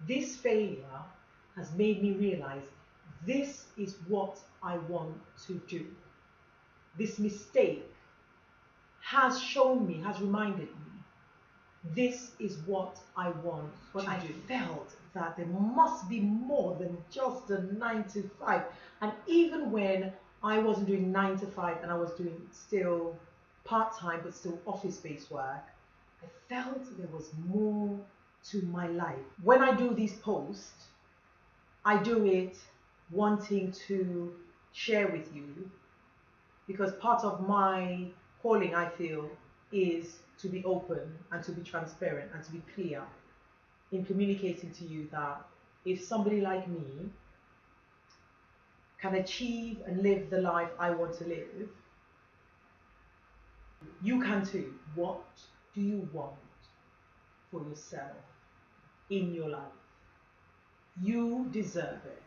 This failure has made me realize this is what I want to do. This mistake has shown me, has reminded me, this is what I want to do. Felt that there must be more than just a 9 to 5. And even when I wasn't doing 9 to 5 and I was doing still part-time but still office-based work, I felt there was more to my life. When I do these posts, I do it wanting to share with you, because part of my calling, I feel, is to be open and to be transparent and to be clear in communicating to you that if somebody like me can achieve and live the life I want to live, you can too. What do you want for yourself in your life? You deserve it.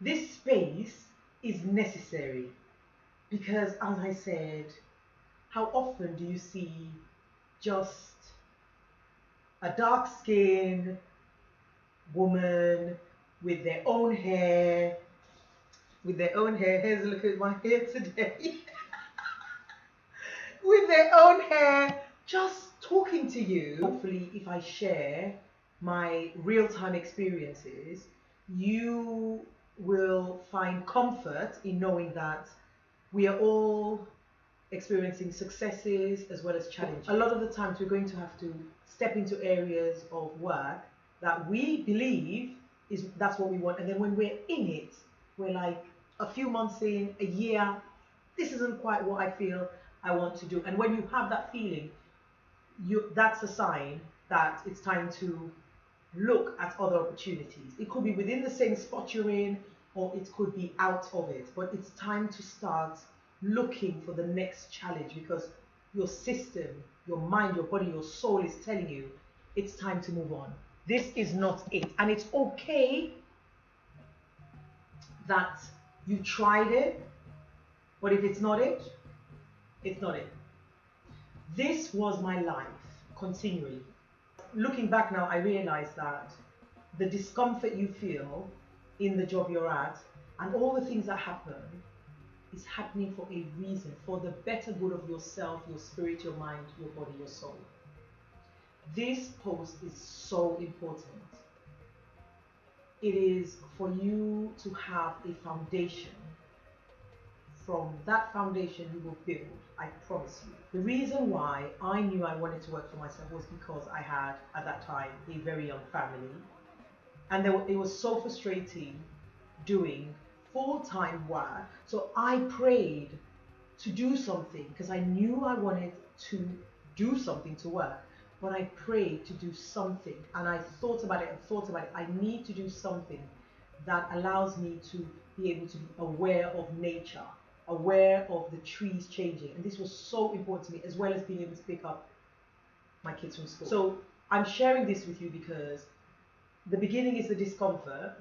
This space is necessary because, as I said, how often do you see just a dark-skinned woman with their own hair, here's a look at my hair today, with their own hair, just talking to you. Hopefully, if I share my real-time experiences, you will find comfort in knowing that we are all experiencing successes as well as challenges. A lot of the times we're going to have to step into areas of work that we believe that's what we want, and then when we're in it, we're like a few months in, a year, this isn't quite what I feel I want to do. And when you have that feeling, that's a sign that it's time to look at other opportunities. It could be within the same spot you're in, or it could be out of it, but it's time to start looking for the next challenge, because your system, your mind, your body, your soul is telling you it's time to move on. This is not it. And it's okay that you tried it, but if it's not it, it's not it. This was my life continually. Looking back now, I realize that the discomfort you feel in the job you're at and all the things that happen is happening for a reason, for the better good of yourself, your spirit, your mind, your body, your soul. This post is so important. It is for you to have a foundation. From that foundation you will build, I promise you. The reason why I knew I wanted to work for myself was because I had, at that time, a very young family. And it was so frustrating doing full-time work. So I prayed to do something because I knew I wanted to do something to work. But I prayed to do something, and I thought about it and thought about it. I need to do something that allows me to be able to be aware of nature, aware of the trees changing. And this was so important to me, as well as being able to pick up my kids from school. So I'm sharing this with you because the beginning is the discomfort.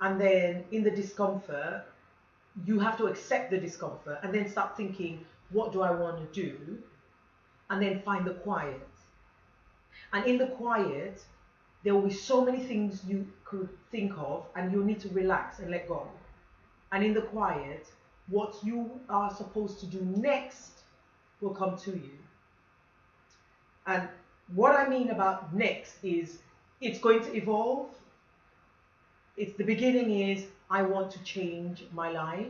And then in the discomfort, you have to accept the discomfort and then start thinking, what do I want to do? And then find the quiet. And in the quiet, there will be so many things you could think of, and you'll need to relax and let go. And in the quiet, what you are supposed to do next will come to you. And what I mean about next is it's going to evolve. It's the beginning is I want to change my life.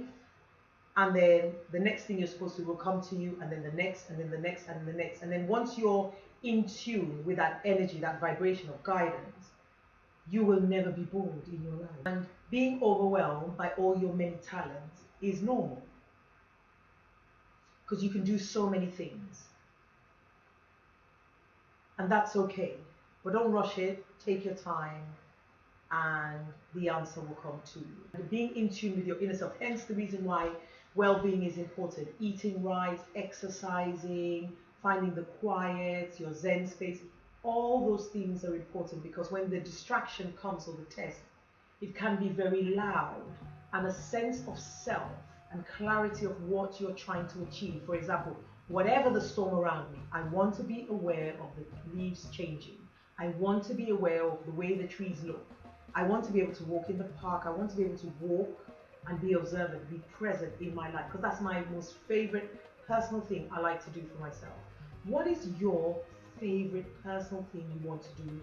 And then the next thing you're supposed to will come to you, and then the next, and then the next, and the next. And then once you're in tune with that energy, that vibration of guidance, you will never be bored in your life. And being overwhelmed by all your many talents is normal, because you can do so many things. And that's okay. But don't rush it, take your time, and the answer will come to you. And being in tune with your inner self, hence the reason why well-being is important. Eating right, exercising, finding the quiet, your Zen space, all those things are important, because when the distraction comes or the test, It can be very loud, and a sense of self and clarity of what you're trying to achieve. For example, whatever the storm around me, I want to be aware of the leaves changing. I want to be aware of the way the trees look. I want to be able to walk in the park. I want to be able to walk and be observant, be present in my life, because that's my most favorite personal thing I like to do for myself. What is your favorite personal thing you want to do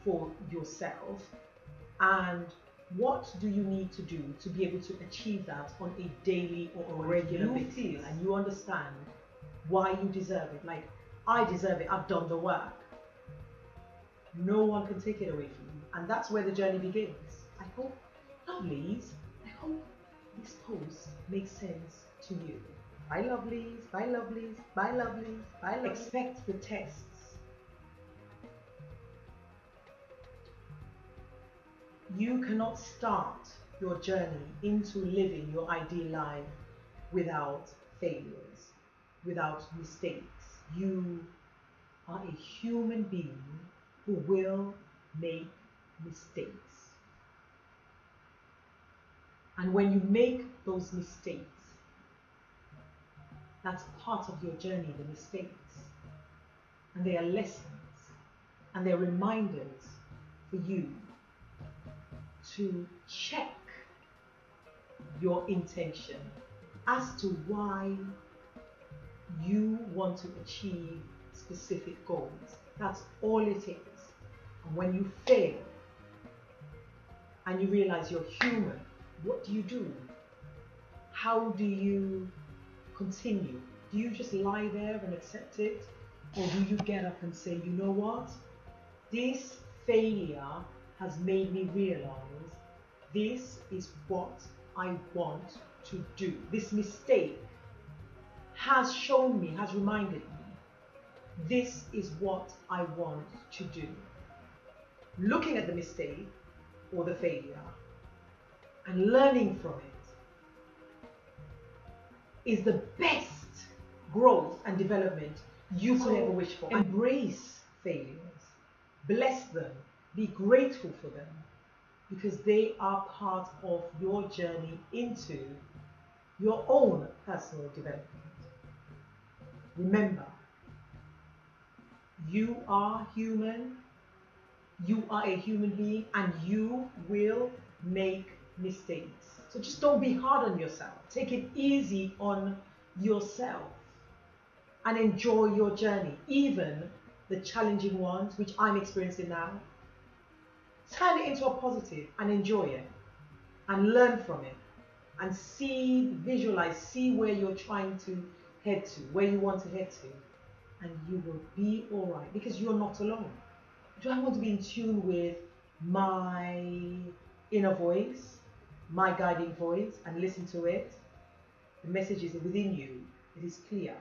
for yourself? And what do you need to do to be able to achieve that on a daily or a regular basis? And you understand why you deserve it. Like, I deserve it. I've done the work. No one can take it away from you. And that's where the journey begins. I hope, lovelies, I hope this post makes sense to you. Bye, lovelies. Bye, lovelies. Bye, lovelies. Bye, lovelies. Expect the tests. You cannot start your journey into living your ideal life without failures, without mistakes. You are a human being who will make mistakes. And when you make those mistakes, that's part of your journey, the mistakes. And they are lessons, and they're reminders for you to check your intention as to why you want to achieve specific goals. That's all it is. And when you fail and you realize you're human, what do? How do you continue? Do you just lie there and accept it? Or do you get up and say, you know what? This failure has made me realize this is what I want to do. This mistake has shown me, has reminded me, this is what I want to do. Looking at the mistake or the failure and learning from it is the best growth and development you could ever wish for. Embrace failures, bless them, be grateful for them, because they are part of your journey into your own personal development. Remember, you are human, you are a human being, and you will make mistakes. So just don't be hard on yourself. Take it easy on yourself and enjoy your journey, even the challenging ones, which I'm experiencing now. Turn it into a positive and enjoy it and learn from it and visualize, see where you're trying to head to, where you want to head to, and you will be all right, because you're not alone. Do I want to be in tune with my inner voice, my guiding voice, and listen to it? The message is within you. It is clear.